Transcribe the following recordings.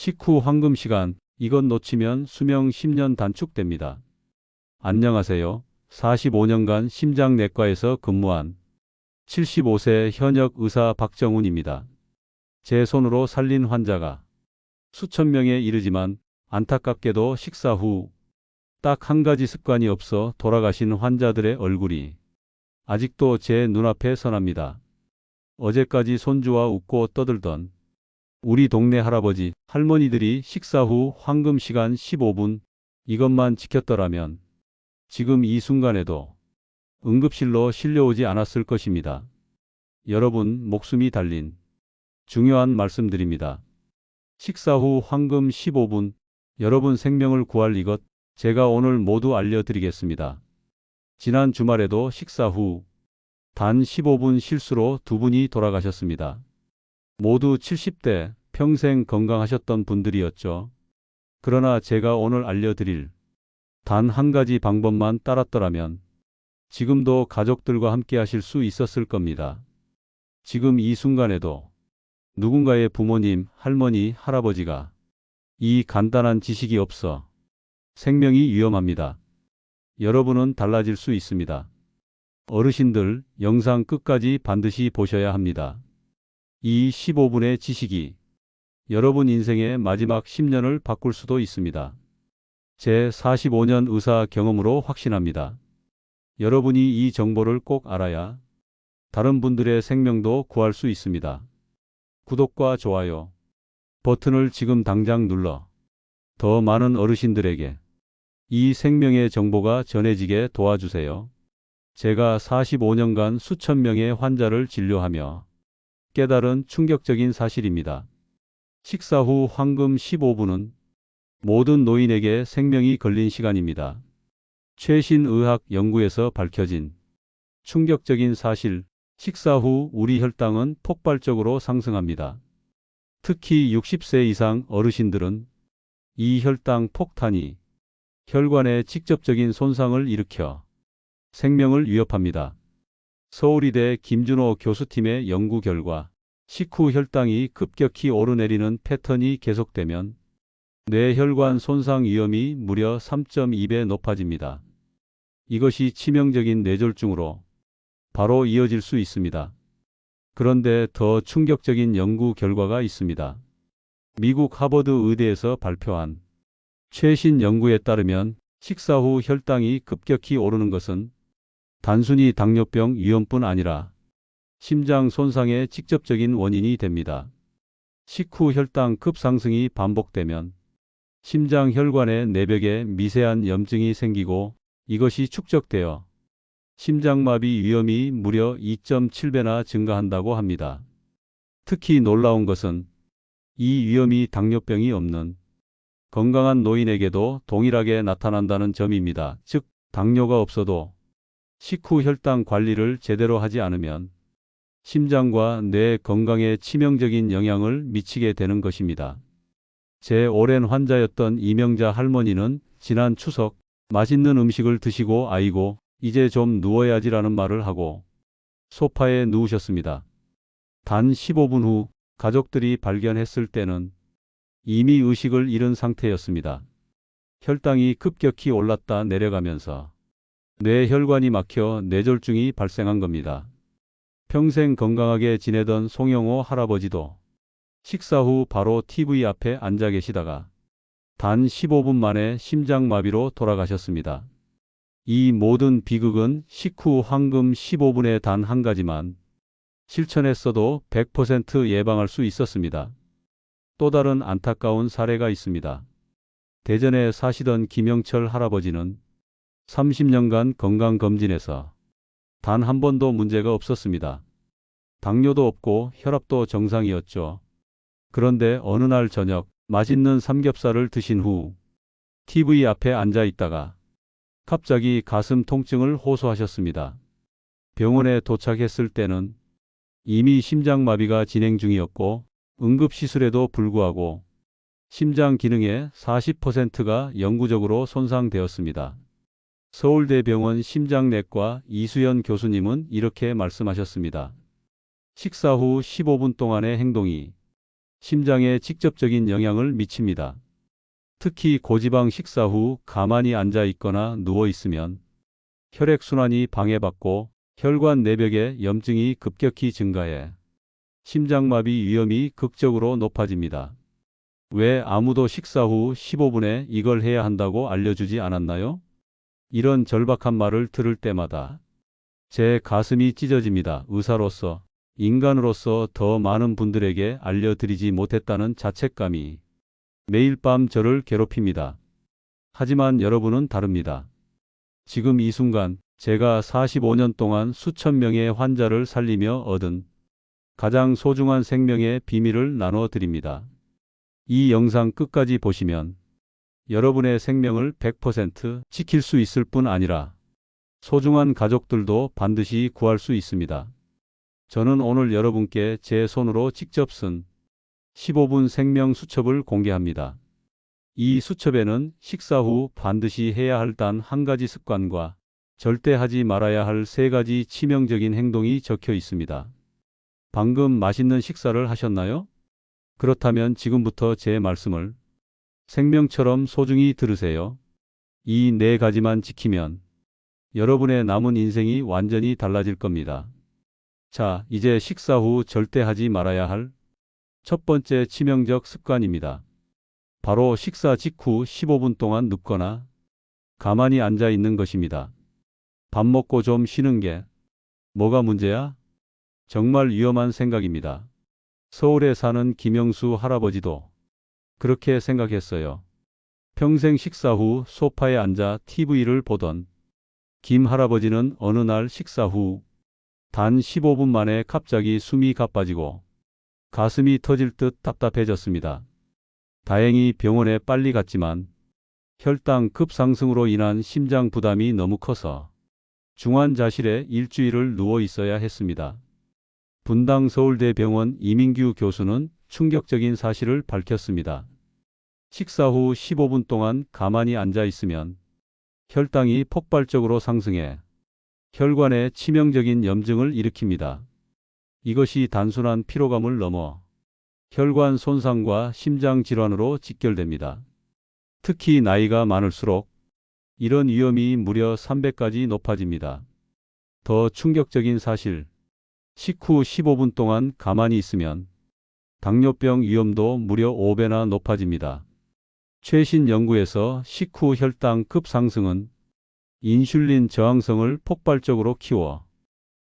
식후 황금 시간, 이것 놓치면 수명 10년 단축됩니다. 안녕하세요. 45년간 심장내과에서 근무한 75세 현역 의사 박정훈입니다. 제 손으로 살린 환자가 수천 명에 이르지만 안타깝게도 식사 후 딱 한 가지 습관이 없어 돌아가신 환자들의 얼굴이 아직도 제 눈앞에 선합니다. 어제까지 손주와 웃고 떠들던 우리 동네 할아버지, 할머니들이 식사 후 황금 시간 15분 이것만 지켰더라면 지금 이 순간에도 응급실로 실려오지 않았을 것입니다. 여러분 목숨이 달린 중요한 말씀드립니다. 식사 후 황금 15분 여러분 생명을 구할 이것 제가 오늘 모두 알려드리겠습니다. 지난 주말에도 식사 후 단 15분 실수로 두 분이 돌아가셨습니다. 모두 70대 평생 건강하셨던 분들이었죠. 그러나 제가 오늘 알려드릴 단 한 가지 방법만 따랐더라면 지금도 가족들과 함께 하실 수 있었을 겁니다. 지금 이 순간에도 누군가의 부모님, 할머니, 할아버지가 이 간단한 지식이 없어 생명이 위험합니다. 여러분은 달라질 수 있습니다. 어르신들 영상 끝까지 반드시 보셔야 합니다. 이 15분의 지식이 여러분 인생의 마지막 10년을 바꿀 수도 있습니다. 제 45년 의사 경험으로 확신합니다. 여러분이 이 정보를 꼭 알아야 다른 분들의 생명도 구할 수 있습니다. 구독과 좋아요 버튼을 지금 당장 눌러 더 많은 어르신들에게 이 생명의 정보가 전해지게 도와주세요. 제가 45년간 수천 명의 환자를 진료하며 깨달은 충격적인 사실입니다. 식사 후 황금 15분은 모든 노인에게 생명이 걸린 시간입니다. 최신 의학 연구에서 밝혀진 충격적인 사실, 식사 후 우리 혈당은 폭발적으로 상승합니다. 특히 60세 이상 어르신들은 이 혈당 폭탄이 혈관에 직접적인 손상을 일으켜 생명을 위협합니다. 서울의대 김준호 교수팀의 연구 결과 식후 혈당이 급격히 오르내리는 패턴이 계속되면 뇌혈관 손상 위험이 무려 3.2배 높아집니다. 이것이 치명적인 뇌졸중으로 바로 이어질 수 있습니다. 그런데 더 충격적인 연구 결과가 있습니다. 미국 하버드 의대에서 발표한 최신 연구에 따르면 식사 후 혈당이 급격히 오르는 것은 단순히 당뇨병 위험뿐 아니라 심장 손상의 직접적인 원인이 됩니다. 식후 혈당 급상승이 반복되면 심장 혈관의 내벽에 미세한 염증이 생기고 이것이 축적되어 심장마비 위험이 무려 2.7배나 증가한다고 합니다. 특히 놀라운 것은 이 위험이 당뇨병이 없는 건강한 노인에게도 동일하게 나타난다는 점입니다. 즉, 당뇨가 없어도 식후 혈당 관리를 제대로 하지 않으면 심장과 뇌 건강에 치명적인 영향을 미치게 되는 것입니다. 제 오랜 환자였던 이명자 할머니는 지난 추석 맛있는 음식을 드시고 아이고 이제 좀 누워야지라는 말을 하고 소파에 누우셨습니다. 단 15분 후 가족들이 발견했을 때는 이미 의식을 잃은 상태였습니다. 혈당이 급격히 올랐다 내려가면서 뇌혈관이 막혀 뇌졸중이 발생한 겁니다. 평생 건강하게 지내던 송영호 할아버지도 식사 후 바로 TV 앞에 앉아 계시다가 단 15분 만에 심장마비로 돌아가셨습니다. 이 모든 비극은 식후 황금 15분에 단 한 가지만 실천했어도 100% 예방할 수 있었습니다. 또 다른 안타까운 사례가 있습니다. 대전에 사시던 김영철 할아버지는 30년간 건강검진에서 단 한 번도 문제가 없었습니다. 당뇨도 없고 혈압도 정상이었죠. 그런데 어느 날 저녁 맛있는 삼겹살을 드신 후 TV 앞에 앉아 있다가 갑자기 가슴 통증을 호소하셨습니다. 병원에 도착했을 때는 이미 심장마비가 진행 중이었고 응급시술에도 불구하고 심장 기능의 40%가 영구적으로 손상되었습니다. 서울대병원 심장내과 이수연 교수님은 이렇게 말씀하셨습니다. 식사 후 15분 동안의 행동이 심장에 직접적인 영향을 미칩니다. 특히 고지방 식사 후 가만히 앉아 있거나 누워 있으면 혈액순환이 방해받고 혈관 내벽의 염증이 급격히 증가해 심장마비 위험이 극적으로 높아집니다. 왜 아무도 식사 후 15분에 이걸 해야 한다고 알려주지 않았나요? 이런 절박한 말을 들을 때마다 제 가슴이 찢어집니다. 의사로서, 인간으로서 더 많은 분들에게 알려드리지 못했다는 자책감이 매일 밤 저를 괴롭힙니다. 하지만 여러분은 다릅니다. 지금 이 순간 제가 45년 동안 수천 명의 환자를 살리며 얻은 가장 소중한 생명의 비밀을 나눠 드립니다. 이 영상 끝까지 보시면 여러분의 생명을 100% 지킬 수 있을 뿐 아니라 소중한 가족들도 반드시 구할 수 있습니다. 저는 오늘 여러분께 제 손으로 직접 쓴 15분 생명 수첩을 공개합니다. 이 수첩에는 식사 후 반드시 해야 할 단 한 가지 습관과 절대 하지 말아야 할 세 가지 치명적인 행동이 적혀 있습니다. 방금 맛있는 식사를 하셨나요? 그렇다면 지금부터 제 말씀을 생명처럼 소중히 들으세요. 이 네 가지만 지키면 여러분의 남은 인생이 완전히 달라질 겁니다. 자, 이제 식사 후 절대 하지 말아야 할 첫 번째 치명적 습관입니다. 바로 식사 직후 15분 동안 눕거나 가만히 앉아 있는 것입니다. 밥 먹고 좀 쉬는 게 뭐가 문제야? 정말 위험한 생각입니다. 서울에 사는 김영수 할아버지도 그렇게 생각했어요. 평생 식사 후 소파에 앉아 TV를 보던 김 할아버지는 어느 날 식사 후 단 15분 만에 갑자기 숨이 가빠지고 가슴이 터질 듯 답답해졌습니다. 다행히 병원에 빨리 갔지만 혈당 급상승으로 인한 심장 부담이 너무 커서 중환자실에 일주일을 누워 있어야 했습니다. 분당 서울대병원 이민규 교수는 충격적인 사실을 밝혔습니다. 식사 후 15분 동안 가만히 앉아 있으면 혈당이 폭발적으로 상승해 혈관에 치명적인 염증을 일으킵니다. 이것이 단순한 피로감을 넘어 혈관 손상과 심장 질환으로 직결됩니다. 특히 나이가 많을수록 이런 위험이 무려 3배까지 높아집니다. 더 충격적인 사실, 식후 15분 동안 가만히 있으면 당뇨병 위험도 무려 5배나 높아집니다. 최신 연구에서 식후 혈당 급상승은 인슐린 저항성을 폭발적으로 키워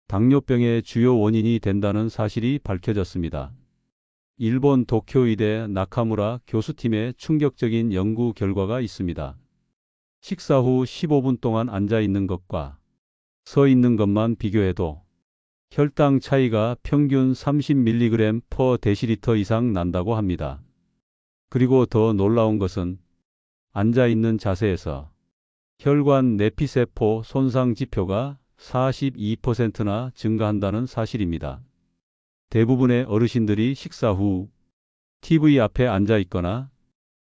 당뇨병의 주요 원인이 된다는 사실이 밝혀졌습니다. 일본 도쿄의대 나카무라 교수팀의 충격적인 연구 결과가 있습니다. 식사 후 15분 동안 앉아 있는 것과 서 있는 것만 비교해도 혈당 차이가 평균 30mg/dL 이상 난다고 합니다. 그리고 더 놀라운 것은 앉아 있는 자세에서 혈관 내피세포 손상 지표가 42%나 증가한다는 사실입니다. 대부분의 어르신들이 식사 후 TV 앞에 앉아 있거나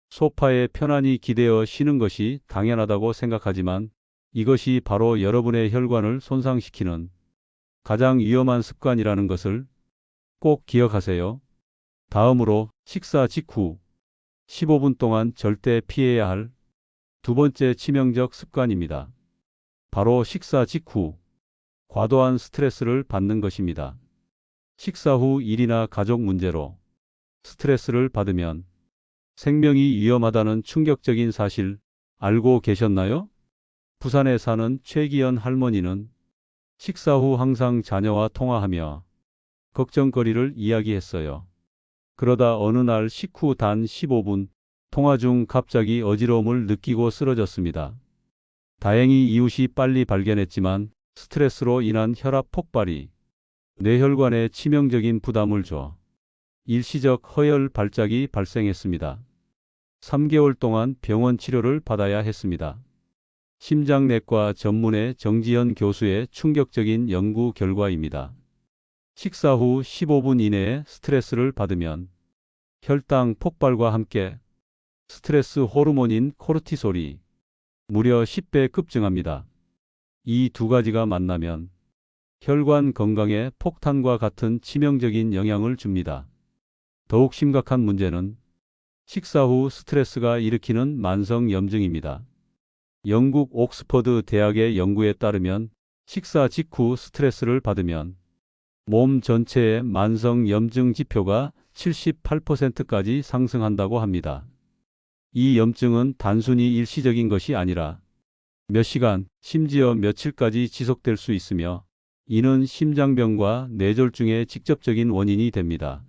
소파에 편안히 기대어 쉬는 것이 당연하다고 생각하지만 이것이 바로 여러분의 혈관을 손상시키는 가장 위험한 습관이라는 것을 꼭 기억하세요. 다음으로 식사 직후 15분 동안 절대 피해야 할 두 번째 치명적 습관입니다. 바로 식사 직후 과도한 스트레스를 받는 것입니다. 식사 후 일이나 가족 문제로 스트레스를 받으면 생명이 위험하다는 충격적인 사실 알고 계셨나요? 부산에 사는 최기연 할머니는 식사 후 항상 자녀와 통화하며 걱정거리를 이야기했어요. 그러다 어느 날 식후 단 15분 통화 중 갑자기 어지러움을 느끼고 쓰러졌습니다. 다행히 이웃이 빨리 발견했지만 스트레스로 인한 혈압 폭발이 뇌혈관에 치명적인 부담을 줘 일시적 허혈 발작이 발생했습니다. 3개월 동안 병원 치료를 받아야 했습니다. 심장내과 전문의 정지현 교수의 충격적인 연구 결과입니다. 식사 후 15분 이내에 스트레스를 받으면 혈당 폭발과 함께 스트레스 호르몬인 코르티솔이 무려 10배 급증합니다. 이 두 가지가 만나면 혈관 건강에 폭탄과 같은 치명적인 영향을 줍니다. 더욱 심각한 문제는 식사 후 스트레스가 일으키는 만성 염증입니다. 영국 옥스퍼드 대학의 연구에 따르면 식사 직후 스트레스를 받으면 몸 전체의 만성 염증 지표가 78%까지 상승한다고 합니다. 이 염증은 단순히 일시적인 것이 아니라 몇 시간, 심지어 며칠까지 지속될 수 있으며 이는 심장병과 뇌졸중의 직접적인 원인이 됩니다.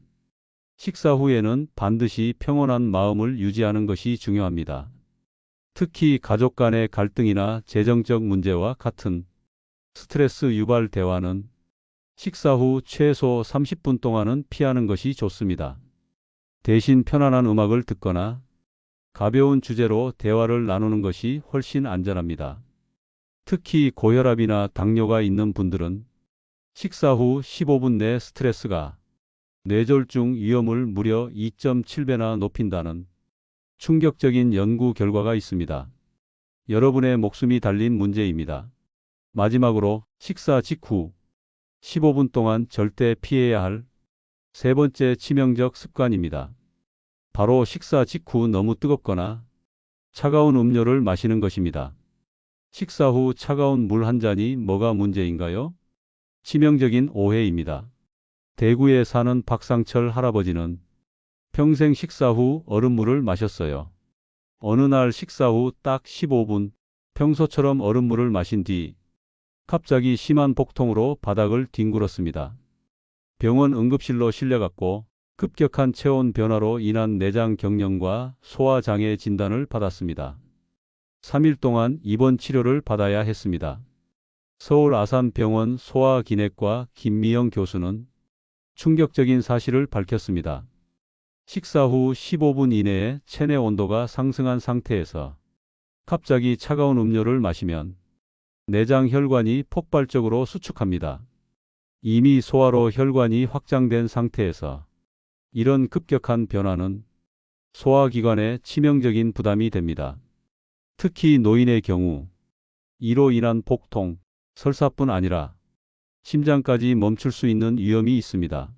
식사 후에는 반드시 평온한 마음을 유지하는 것이 중요합니다. 특히 가족 간의 갈등이나 재정적 문제와 같은 스트레스 유발 대화는 식사 후 최소 30분 동안은 피하는 것이 좋습니다. 대신 편안한 음악을 듣거나 가벼운 주제로 대화를 나누는 것이 훨씬 안전합니다. 특히 고혈압이나 당뇨가 있는 분들은 식사 후 15분 내 스트레스가 뇌졸중 위험을 무려 2.7배나 높인다는 충격적인 연구 결과가 있습니다. 여러분의 목숨이 달린 문제입니다. 마지막으로 식사 직후 15분 동안 절대 피해야 할 세 번째 치명적 습관입니다. 바로 식사 직후 너무 뜨겁거나 차가운 음료를 마시는 것입니다. 식사 후 차가운 물 한 잔이 뭐가 문제인가요? 치명적인 오해입니다. 대구에 사는 박상철 할아버지는 평생 식사 후 얼음물을 마셨어요. 어느 날 식사 후 딱 15분 평소처럼 얼음물을 마신 뒤 갑자기 심한 복통으로 바닥을 뒹굴었습니다. 병원 응급실로 실려갔고 급격한 체온 변화로 인한 내장 경련과 소화장애 진단을 받았습니다. 3일 동안 입원 치료를 받아야 했습니다. 서울 아산병원 소아기내과 김미영 교수는 충격적인 사실을 밝혔습니다. 식사 후 15분 이내에 체내 온도가 상승한 상태에서 갑자기 차가운 음료를 마시면 내장 혈관이 폭발적으로 수축합니다. 이미 소화로 혈관이 확장된 상태에서 이런 급격한 변화는 소화기관에 치명적인 부담이 됩니다. 특히 노인의 경우 이로 인한 복통, 설사뿐 아니라 심장까지 멈출 수 있는 위험이 있습니다.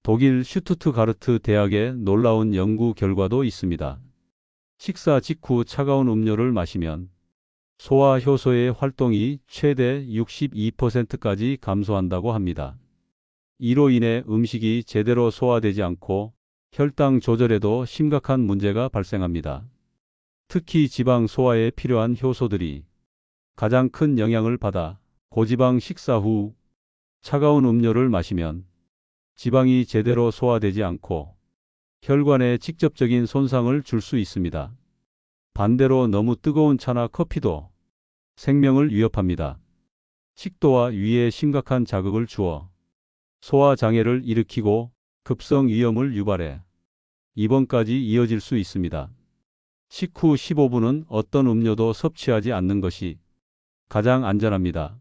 독일 슈투트가르트 대학의 놀라운 연구 결과도 있습니다. 식사 직후 차가운 음료를 마시면 소화 효소의 활동이 최대 62%까지 감소한다고 합니다. 이로 인해 음식이 제대로 소화되지 않고 혈당 조절에도 심각한 문제가 발생합니다. 특히 지방 소화에 필요한 효소들이 가장 큰 영향을 받아 고지방 식사 후 차가운 음료를 마시면 지방이 제대로 소화되지 않고 혈관에 직접적인 손상을 줄 수 있습니다. 반대로 너무 뜨거운 차나 커피도 생명을 위협합니다. 식도와 위에 심각한 자극을 주어 소화 장애를 일으키고 급성 위염을 유발해 입원까지 이어질 수 있습니다. 식후 15분은 어떤 음료도 섭취하지 않는 것이 가장 안전합니다.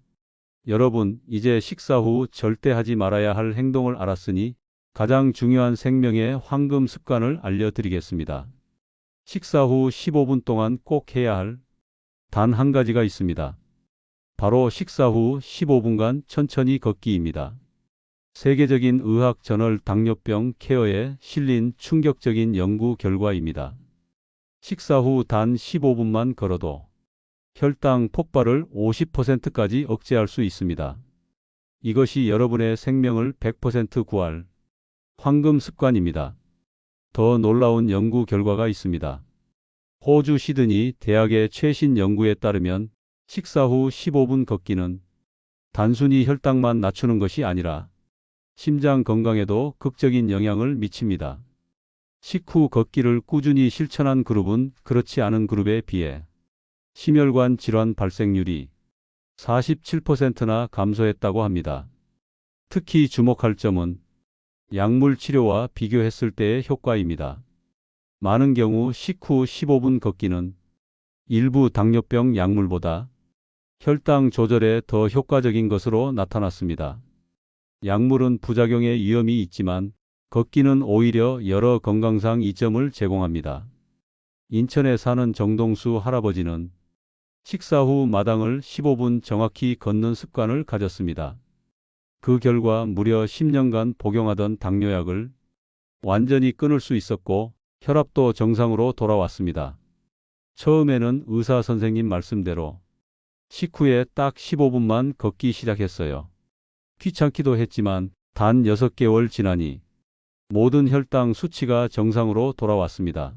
여러분, 이제 식사 후 절대 하지 말아야 할 행동을 알았으니 가장 중요한 생명의 황금 습관을 알려드리겠습니다. 식사 후 15분 동안 꼭 해야 할 단 한 가지가 있습니다. 바로 식사 후 15분간 천천히 걷기입니다. 세계적인 의학 저널 당뇨병 케어에 실린 충격적인 연구 결과입니다. 식사 후 단 15분만 걸어도 혈당 폭발을 50%까지 억제할 수 있습니다. 이것이 여러분의 생명을 100% 구할 황금 습관입니다. 더 놀라운 연구 결과가 있습니다. 호주 시드니 대학의 최신 연구에 따르면 식사 후 15분 걷기는 단순히 혈당만 낮추는 것이 아니라 심장 건강에도 극적인 영향을 미칩니다. 식후 걷기를 꾸준히 실천한 그룹은 그렇지 않은 그룹에 비해 심혈관 질환 발생률이 47%나 감소했다고 합니다. 특히 주목할 점은 약물 치료와 비교했을 때의 효과입니다. 많은 경우 식후 15분 걷기는 일부 당뇨병 약물보다 혈당 조절에 더 효과적인 것으로 나타났습니다. 약물은 부작용의 위험이 있지만 걷기는 오히려 여러 건강상 이점을 제공합니다. 인천에 사는 정동수 할아버지는 식사 후 마당을 15분 정확히 걷는 습관을 가졌습니다. 그 결과 무려 10년간 복용하던 당뇨약을 완전히 끊을 수 있었고 혈압도 정상으로 돌아왔습니다. 처음에는 의사 선생님 말씀대로 식후에 딱 15분만 걷기 시작했어요. 귀찮기도 했지만 단 6개월 지나니 모든 혈당 수치가 정상으로 돌아왔습니다.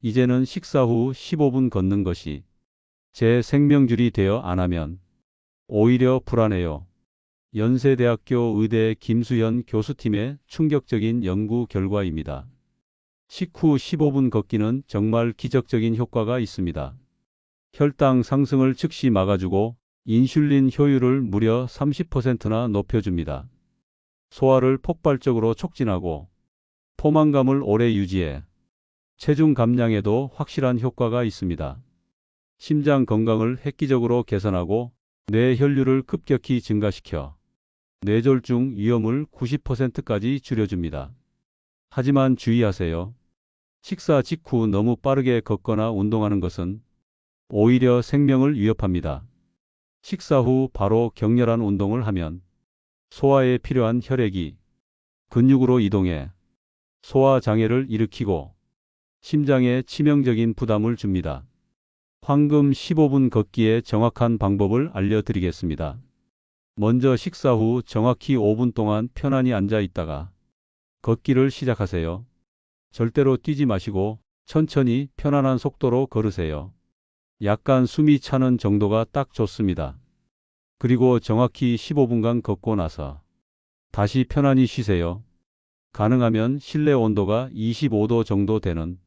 이제는 식사 후 15분 걷는 것이 제 생명줄이 되어 안 하면 오히려 불안해요. 연세대학교 의대 김수현 교수팀의 충격적인 연구 결과입니다. 식후 15분 걷기는 정말 기적적인 효과가 있습니다. 혈당 상승을 즉시 막아주고 인슐린 효율을 무려 30%나 높여줍니다. 소화를 폭발적으로 촉진하고 포만감을 오래 유지해 체중 감량에도 확실한 효과가 있습니다. 심장 건강을 획기적으로 개선하고 뇌 혈류를 급격히 증가시켜 뇌졸중 위험을 90%까지 줄여줍니다. 하지만 주의하세요. 식사 직후 너무 빠르게 걷거나 운동하는 것은 오히려 생명을 위협합니다. 식사 후 바로 격렬한 운동을 하면 소화에 필요한 혈액이 근육으로 이동해 소화 장애를 일으키고 심장에 치명적인 부담을 줍니다. 황금 15분 걷기의 정확한 방법을 알려드리겠습니다. 먼저 식사 후 정확히 5분 동안 편안히 앉아 있다가 걷기를 시작하세요. 절대로 뛰지 마시고 천천히 편안한 속도로 걸으세요. 약간 숨이 차는 정도가 딱 좋습니다. 그리고 정확히 15분간 걷고 나서 다시 편안히 쉬세요. 가능하면 실내 온도가 25도 정도 되는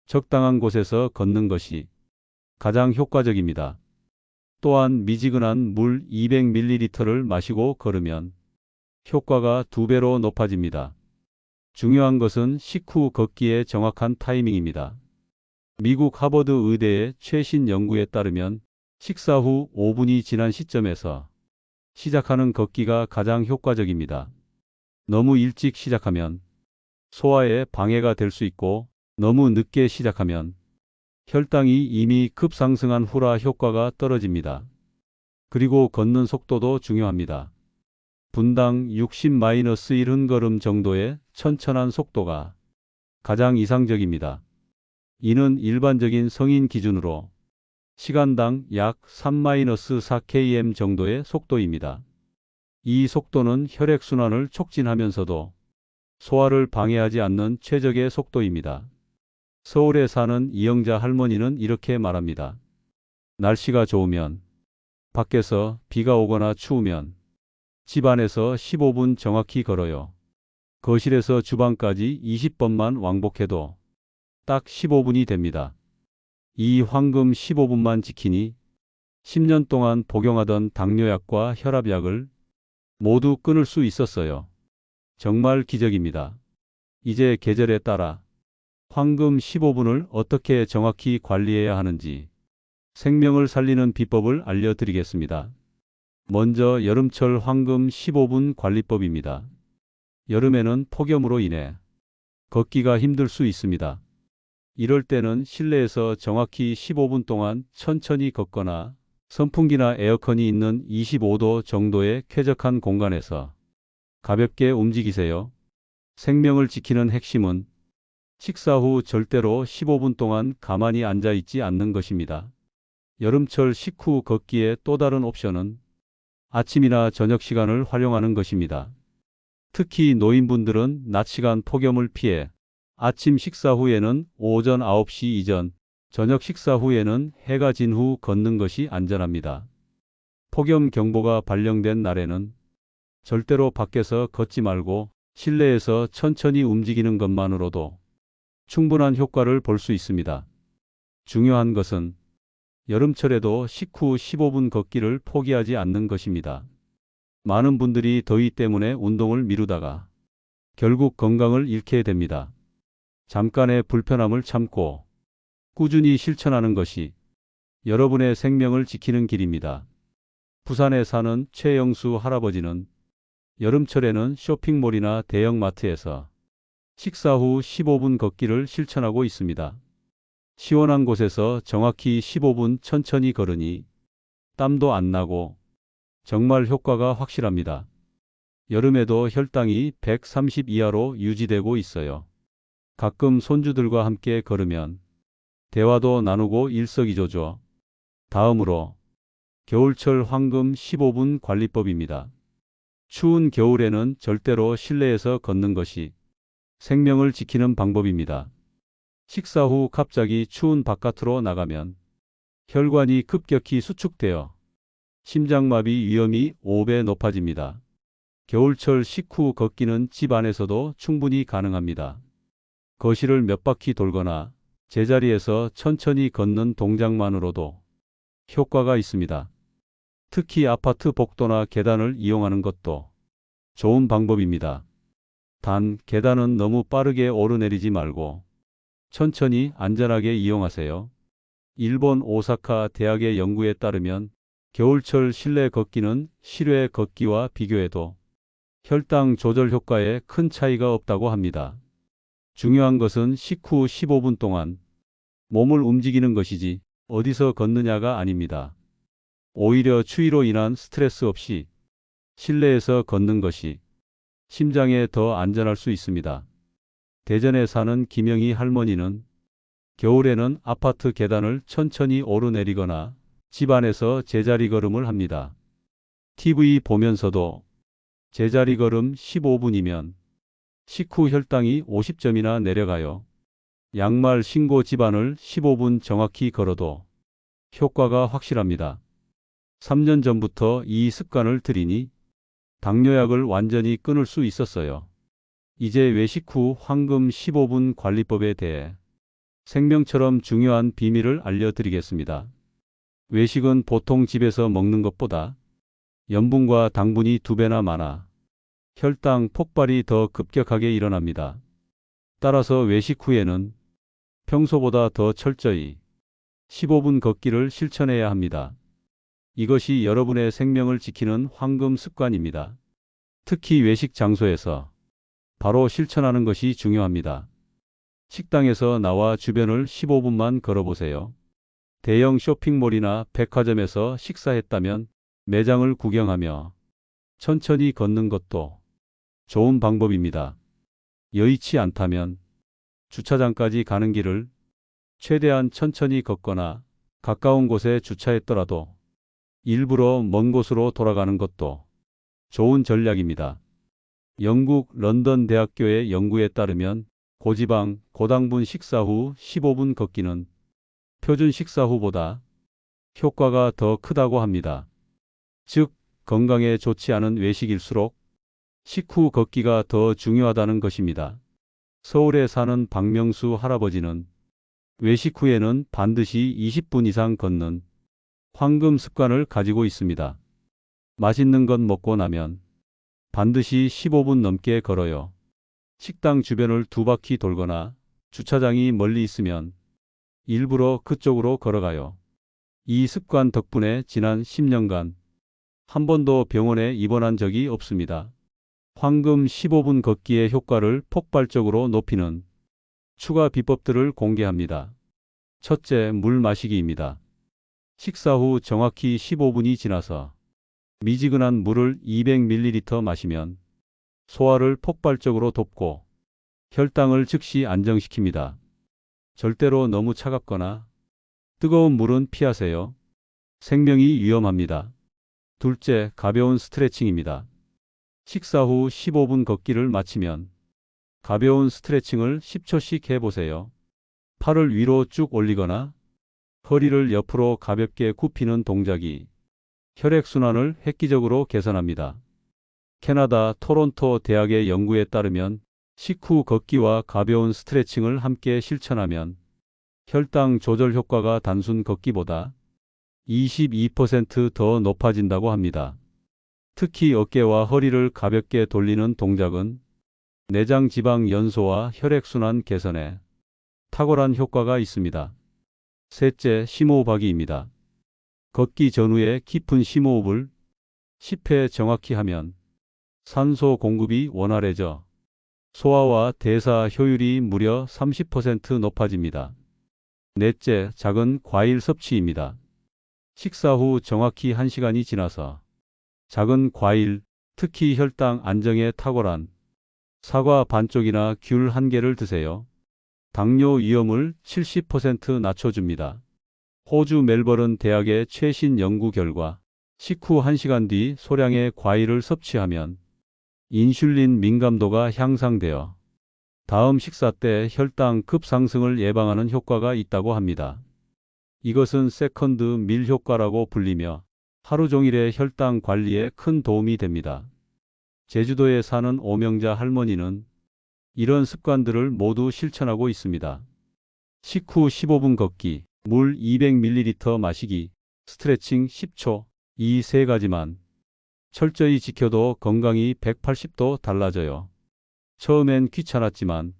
적당한 곳에서 걷는 것이 가장 효과적입니다. 또한 미지근한 물 200ml를 마시고 걸으면 효과가 2배로 높아집니다. 중요한 것은 식후 걷기의 정확한 타이밍입니다. 미국 하버드 의대의 최신 연구에 따르면 식사 후 5분이 지난 시점에서 시작하는 걷기가 가장 효과적입니다. 너무 일찍 시작하면 소화에 방해가 될 수 있고 너무 늦게 시작하면 혈당이 이미 급상승한 후라 효과가 떨어집니다. 그리고 걷는 속도도 중요합니다. 분당 60-1 정도의 천천한 속도가 가장 이상적입니다. 이는 일반적인 성인 기준으로 시간당 약 3-4km 정도의 속도입니다. 이 속도는 혈액순환을 촉진하면서도 소화를 방해하지 않는 최적의 속도입니다. 서울에 사는 이영자 할머니는 이렇게 말합니다. 날씨가 좋으면 밖에서 비가 오거나 추우면 집 안에서 15분 정확히 걸어요. 거실에서 주방까지 20번만 왕복해도 딱 15분이 됩니다. 이 황금 15분만 지키니 10년 동안 복용하던 당뇨약과 혈압약을 모두 끊을 수 있었어요. 정말 기적입니다. 이제 계절에 따라 황금 15분을 어떻게 정확히 관리해야 하는지 생명을 살리는 비법을 알려드리겠습니다. 먼저 여름철 황금 15분 관리법입니다. 여름에는 폭염으로 인해 걷기가 힘들 수 있습니다. 이럴 때는 실내에서 정확히 15분 동안 천천히 걷거나 선풍기나 에어컨이 있는 25도 정도의 쾌적한 공간에서 가볍게 움직이세요. 생명을 지키는 핵심은 식사 후 절대로 15분 동안 가만히 앉아 있지 않는 것입니다. 여름철 식후 걷기의 또 다른 옵션은 아침이나 저녁 시간을 활용하는 것입니다. 특히 노인분들은 낮 시간 폭염을 피해 아침 식사 후에는 오전 9시 이전, 저녁 식사 후에는 해가 진 후 걷는 것이 안전합니다. 폭염 경보가 발령된 날에는 절대로 밖에서 걷지 말고 실내에서 천천히 움직이는 것만으로도 충분한 효과를 볼 수 있습니다. 중요한 것은 여름철에도 식후 15분 걷기를 포기하지 않는 것입니다. 많은 분들이 더위 때문에 운동을 미루다가 결국 건강을 잃게 됩니다. 잠깐의 불편함을 참고 꾸준히 실천하는 것이 여러분의 생명을 지키는 길입니다. 부산에 사는 최영수 할아버지는 여름철에는 쇼핑몰이나 대형마트에서 식사 후 15분 걷기를 실천하고 있습니다. 시원한 곳에서 정확히 15분 천천히 걸으니 땀도 안 나고 정말 효과가 확실합니다. 여름에도 혈당이 130 이하로 유지되고 있어요. 가끔 손주들과 함께 걸으면 대화도 나누고 일석이조죠. 다음으로 겨울철 황금 15분 관리법입니다. 추운 겨울에는 절대로 실내에서 걷는 것이 생명을 지키는 방법입니다. 식사 후 갑자기 추운 바깥으로 나가면 혈관이 급격히 수축되어 심장마비 위험이 5배 높아집니다. 겨울철 식후 걷기는 집 안에서도 충분히 가능합니다. 거실을 몇 바퀴 돌거나 제자리에서 천천히 걷는 동작만으로도 효과가 있습니다. 특히 아파트 복도나 계단을 이용하는 것도 좋은 방법입니다. 단, 계단은 너무 빠르게 오르내리지 말고 천천히 안전하게 이용하세요. 일본 오사카 대학의 연구에 따르면 겨울철 실내 걷기는 실외 걷기와 비교해도 혈당 조절 효과에 큰 차이가 없다고 합니다. 중요한 것은 식후 15분 동안 몸을 움직이는 것이지 어디서 걷느냐가 아닙니다. 오히려 추위로 인한 스트레스 없이 실내에서 걷는 것이 심장에 더 안전할 수 있습니다. 대전에 사는 김영희 할머니는 겨울에는 아파트 계단을 천천히 오르내리거나 집 안에서 제자리 걸음을 합니다. TV 보면서도 제자리 걸음 15분이면 식후 혈당이 50점이나 내려가요. 양말 신고 집안을 15분 정확히 걸어도 효과가 확실합니다. 3년 전부터 이 습관을 들이니 당뇨약을 완전히 끊을 수 있었어요. 이제 외식 후 황금 15분 관리법에 대해 생명처럼 중요한 비밀을 알려드리겠습니다. 외식은 보통 집에서 먹는 것보다 염분과 당분이 2배나 많아 혈당 폭발이 더 급격하게 일어납니다. 따라서 외식 후에는 평소보다 더 철저히 15분 걷기를 실천해야 합니다. 이것이 여러분의 생명을 지키는 황금 습관입니다. 특히 외식 장소에서 바로 실천하는 것이 중요합니다. 식당에서 나와 주변을 15분만 걸어보세요. 대형 쇼핑몰이나 백화점에서 식사했다면 매장을 구경하며 천천히 걷는 것도 좋은 방법입니다. 여의치 않다면 주차장까지 가는 길을 최대한 천천히 걷거나 가까운 곳에 주차했더라도 일부러 먼 곳으로 돌아가는 것도 좋은 전략입니다. 영국 런던 대학교의 연구에 따르면 고지방, 고당분 식사 후 15분 걷기는 표준 식사 후보다 효과가 더 크다고 합니다. 즉, 건강에 좋지 않은 외식일수록 식후 걷기가 더 중요하다는 것입니다. 서울에 사는 박명수 할아버지는 외식 후에는 반드시 20분 이상 걷는 황금 습관을 가지고 있습니다. 맛있는 것 먹고 나면 반드시 15분 넘게 걸어요. 식당 주변을 2바퀴 돌거나 주차장이 멀리 있으면 일부러 그쪽으로 걸어가요. 이 습관 덕분에 지난 10년간 한 번도 병원에 입원한 적이 없습니다. 황금 15분 걷기의 효과를 폭발적으로 높이는 추가 비법들을 공개합니다. 첫째, 물 마시기입니다. 식사 후 정확히 15분이 지나서 미지근한 물을 200ml 마시면 소화를 폭발적으로 돕고 혈당을 즉시 안정시킵니다. 절대로 너무 차갑거나 뜨거운 물은 피하세요. 생명이 위험합니다. 둘째, 가벼운 스트레칭입니다. 식사 후 15분 걷기를 마치면 가벼운 스트레칭을 10초씩 해보세요. 팔을 위로 쭉 올리거나 허리를 옆으로 가볍게 굽히는 동작이 혈액순환을 획기적으로 개선합니다. 캐나다 토론토 대학의 연구에 따르면 식후 걷기와 가벼운 스트레칭을 함께 실천하면 혈당 조절 효과가 단순 걷기보다 22% 더 높아진다고 합니다. 특히 어깨와 허리를 가볍게 돌리는 동작은 내장 지방 연소와 혈액순환 개선에 탁월한 효과가 있습니다. 셋째, 심호흡하기입니다. 걷기 전후에 깊은 심호흡을 10회 정확히 하면 산소 공급이 원활해져 소화와 대사 효율이 무려 30% 높아집니다. 넷째, 작은 과일 섭취입니다. 식사 후 정확히 1시간이 지나서 작은 과일, 특히 혈당 안정에 탁월한 사과 반쪽이나 귤 1개를 드세요. 당뇨 위험을 70% 낮춰줍니다. 호주 멜버른 대학의 최신 연구 결과 식후 1시간 뒤 소량의 과일을 섭취하면 인슐린 민감도가 향상되어 다음 식사 때 혈당 급상승을 예방하는 효과가 있다고 합니다. 이것은 세컨드 밀 효과라고 불리며 하루 종일의 혈당 관리에 큰 도움이 됩니다. 제주도에 사는 오명자 할머니는 이런 습관들을 모두 실천하고 있습니다. 식후 15분 걷기, 물 200ml 마시기, 스트레칭 10초, 이 세 가지만 철저히 지켜도 건강이 180도 달라져요. 처음엔 귀찮았지만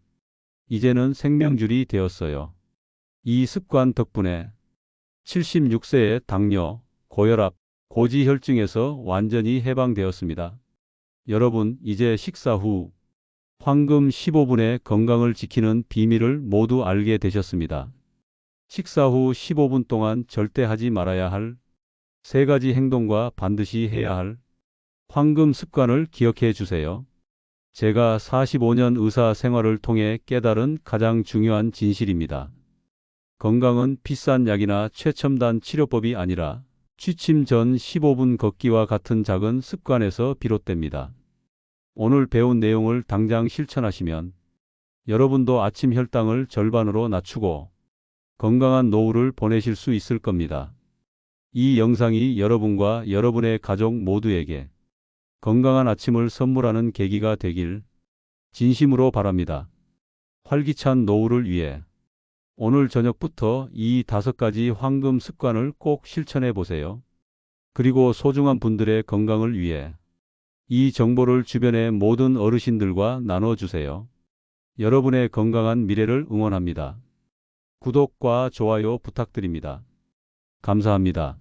이제는 생명줄이 되었어요. 이 습관 덕분에 76세의 당뇨, 고혈압, 고지혈증에서 완전히 해방되었습니다. 여러분, 이제 식사 후 황금 15분의 건강을 지키는 비밀을 모두 알게 되셨습니다. 식사 후 15분 동안 절대 하지 말아야 할 3가지 행동과 반드시 해야 할 황금 습관을 기억해 주세요. 제가 45년 의사 생활을 통해 깨달은 가장 중요한 진실입니다. 건강은 비싼 약이나 최첨단 치료법이 아니라 취침 전 15분 걷기와 같은 작은 습관에서 비롯됩니다. 오늘 배운 내용을 당장 실천하시면 여러분도 아침 혈당을 절반으로 낮추고 건강한 노후를 보내실 수 있을 겁니다. 이 영상이 여러분과 여러분의 가족 모두에게 건강한 아침을 선물하는 계기가 되길 진심으로 바랍니다. 활기찬 노후를 위해 오늘 저녁부터 이 5가지 황금 습관을 꼭 실천해 보세요. 그리고 소중한 분들의 건강을 위해 이 정보를 주변의 모든 어르신들과 나눠주세요. 여러분의 건강한 미래를 응원합니다. 구독과 좋아요 부탁드립니다. 감사합니다.